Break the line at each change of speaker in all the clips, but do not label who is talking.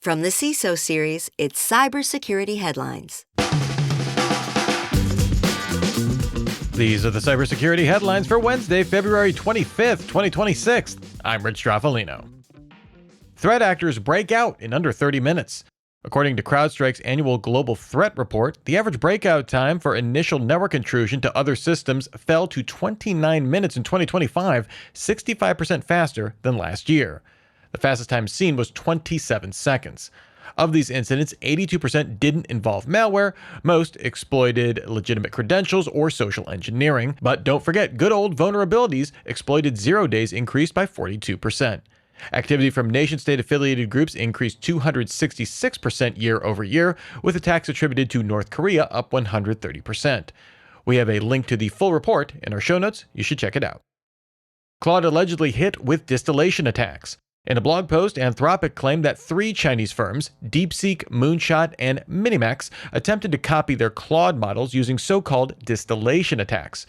From the CISO series, it's Cybersecurity Headlines.
These are the cybersecurity headlines for Wednesday, February 25th, 2026. I'm Rich Straffolino. Threat actors break out in under 30 minutes. According to CrowdStrike's annual global threat report, the average breakout time for initial network intrusion to other systems fell to 29 minutes in 2025, 65% faster than last year. The fastest time seen was 27 seconds. Of these incidents, 82% didn't involve malware. Most exploited legitimate credentials or social engineering. But don't forget, good old vulnerabilities. Exploited 0 days increased by 42%. Activity from nation-state affiliated groups increased 266% year over year, with attacks attributed to North Korea up 130%. We have a link to the full report in our show notes. You should check it out. Claude allegedly hit with distillation attacks. In a blog post, Anthropic claimed that 3 Chinese firms, DeepSeek, Moonshot, and Minimax, attempted to copy their Claude models using so-called distillation attacks.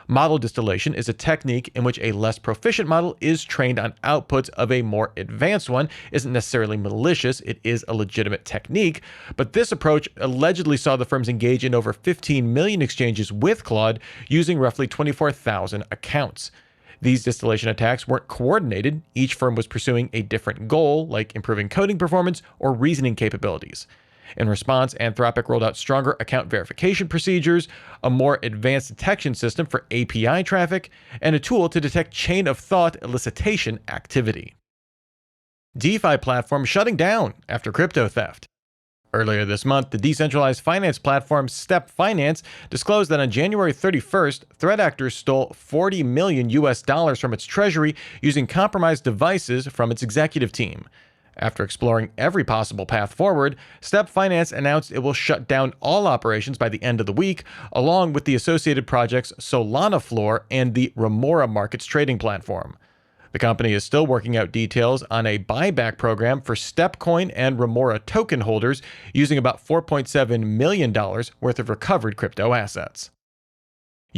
Model distillation is a technique in which a less proficient model is trained on outputs of a more advanced one. Isn't necessarily malicious, it is a legitimate technique, but this approach allegedly saw the firms engage in over 15 million exchanges with Claude using roughly 24,000 accounts. These distillation attacks weren't coordinated. Each firm was pursuing a different goal, like improving coding performance or reasoning capabilities. In response, Anthropic rolled out stronger account verification procedures, a more advanced detection system for API traffic, and a tool to detect chain-of-thought elicitation activity. DeFi platform shutting down after crypto theft. Earlier this month, the decentralized finance platform Step Finance disclosed that on January 31st, threat actors stole $40 million from its treasury using compromised devices from its executive team. After exploring every possible path forward, Step Finance announced it will shut down all operations by the end of the week, along with the associated projects Solana Floor and the Remora Markets trading platform. The company is still working out details on a buyback program for StepCoin and Remora token holders using about $4.7 million worth of recovered crypto assets.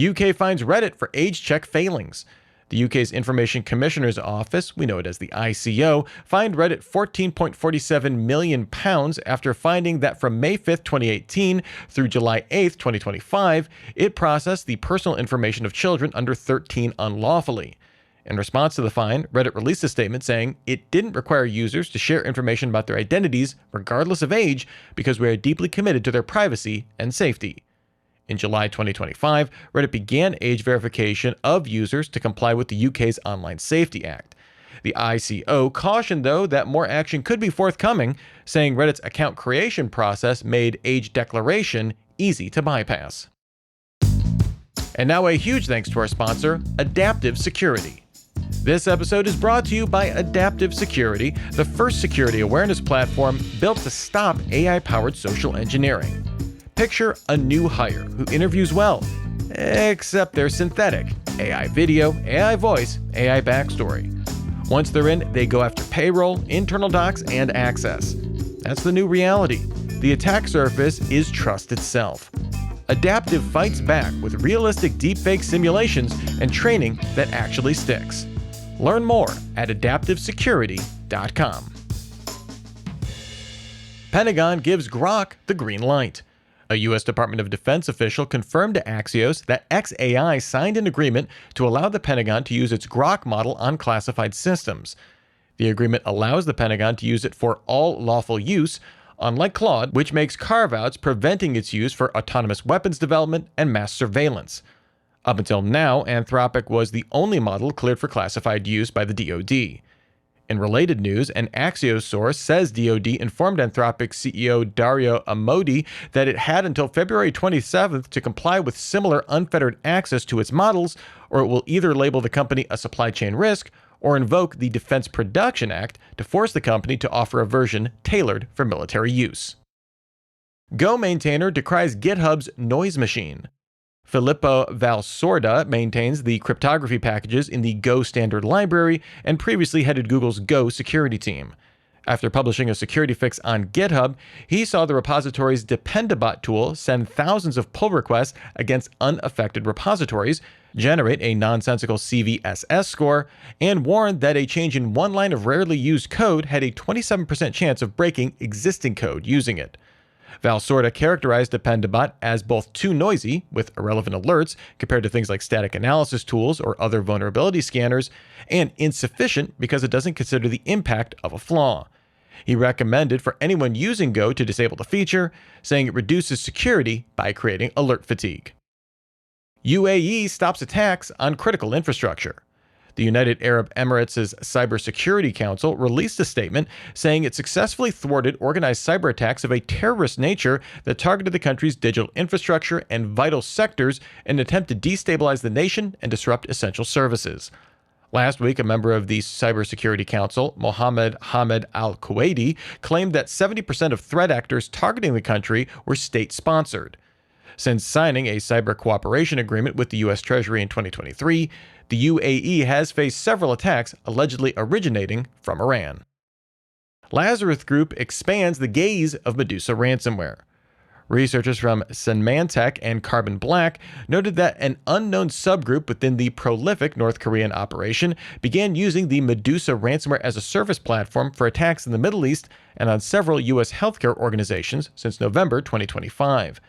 UK finds Reddit for age check failings. The UK's Information Commissioner's Office, we know it as the ICO, fined Reddit £14.47 million after finding that from May 5, 2018 through July 8, 2025, it processed the personal information of children under 13 unlawfully. In response to the fine, Reddit released a statement saying it didn't require users to share information about their identities, regardless of age, because we are deeply committed to their privacy and safety. In July 2025, Reddit began age verification of users to comply with the UK's Online Safety Act. The ICO cautioned, though, that more action could be forthcoming, saying Reddit's account creation process made age declaration easy to bypass. And now a huge thanks to our sponsor, Adaptive Security. This episode is brought to you by Adaptive Security, the first security awareness platform built to stop AI-powered social engineering. Picture a new hire who interviews well, except they're synthetic. AI video, AI voice, AI backstory. Once they're in, they go after payroll, internal docs, and access. That's the new reality. The attack surface is trust itself. Adaptive fights back with realistic deepfake simulations and training that actually sticks. Learn more at adaptivesecurity.com. Pentagon gives Grok the green light. A U.S. Department of Defense official confirmed to Axios that xAI signed an agreement to allow the Pentagon to use its Grok model on classified systems. The agreement allows the Pentagon to use it for all lawful use, unlike Claude, which makes carve-outs preventing its use for autonomous weapons development and mass surveillance. Up until now, Anthropic was the only model cleared for classified use by the DoD. In related news, an Axios source says DoD informed Anthropic CEO Dario Amodei that it had until February 27th to comply with similar unfettered access to its models, or it will either label the company a supply chain risk or invoke the Defense Production Act to force the company to offer a version tailored for military use. Go maintainer decries GitHub's noise machine. Filippo Valsorda maintains the cryptography packages in the Go standard library and previously headed Google's Go security team. After publishing a security fix on GitHub, he saw the repository's Dependabot tool send thousands of pull requests against unaffected repositories, generate a nonsensical CVSS score, and warned that a change in one line of rarely used code had a 27% chance of breaking existing code using it. Valsorta characterized Dependabot as both too noisy, with irrelevant alerts compared to things like static analysis tools or other vulnerability scanners, and insufficient because it doesn't consider the impact of a flaw. He recommended for anyone using Go to disable the feature, saying it reduces security by creating alert fatigue. UAE stops attacks on critical infrastructure. The United Arab Emirates' Cybersecurity Council released a statement saying it successfully thwarted organized cyber attacks of a terrorist nature that targeted the country's digital infrastructure and vital sectors in an attempt to destabilize the nation and disrupt essential services. Last week, a member of the Cybersecurity Council, Mohammed Hamed Al-Kuwaiti, claimed that 70% of threat actors targeting the country were state-sponsored. Since signing a cyber cooperation agreement with the U.S. Treasury in 2023, the UAE has faced several attacks allegedly originating from Iran. Lazarus Group expands the gaze of Medusa ransomware. Researchers from Symantec and Carbon Black noted that an unknown subgroup within the prolific North Korean operation began using the Medusa ransomware as a service platform for attacks in the Middle East and on several U.S. healthcare organizations since November 2025.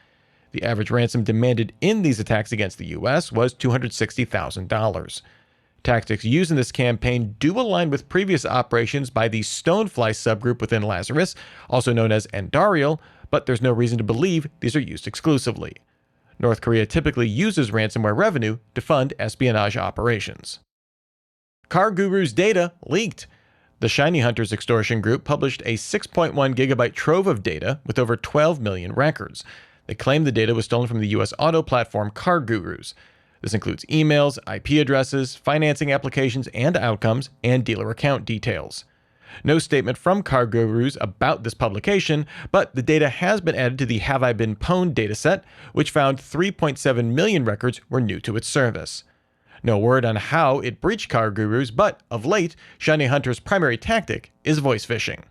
The average ransom demanded in these attacks against the U.S. was $260,000. Tactics used in this campaign do align with previous operations by the Stonefly subgroup within Lazarus, also known as Andariel, but there's no reason to believe these are used exclusively. North Korea typically uses ransomware revenue to fund espionage operations. CarGurus data leaked. The Shiny Hunters extortion group published a 6.1 gigabyte trove of data with over 12 million records. They claim the data was stolen from the U.S. auto platform CarGurus. This includes emails, IP addresses, financing applications and outcomes, and dealer account details. No statement from CarGurus about this publication, but the data has been added to the Have I Been Pwned dataset, which found 3.7 million records were new to its service. No word on how it breached CarGurus, but of late, Shiny Hunter's primary tactic is voice phishing.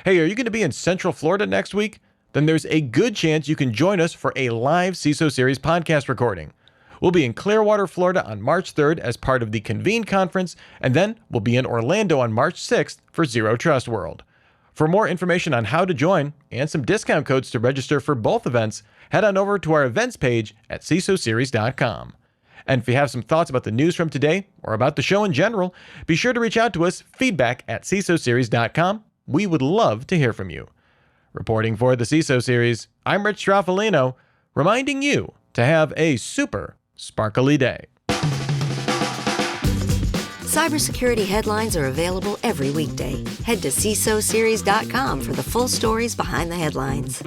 Hey, are you going to be in Central Florida next week? Then there's a good chance you can join us for a live CISO Series podcast recording. We'll be in Clearwater, Florida on March 3rd as part of the Convene Conference, and then we'll be in Orlando on March 6th for Zero Trust World. For more information on how to join and some discount codes to register for both events, head on over to our events page at CISOseries.com. And if you have some thoughts about the news from today or about the show in general, be sure to reach out to us, feedback@CISOseries.com. We would love to hear from you. Reporting for the CISO Series, I'm Rich Straffolino, reminding you to have a super sparkly day.
Cybersecurity headlines are available every weekday. Head to CISOseries.com for the full stories behind the headlines.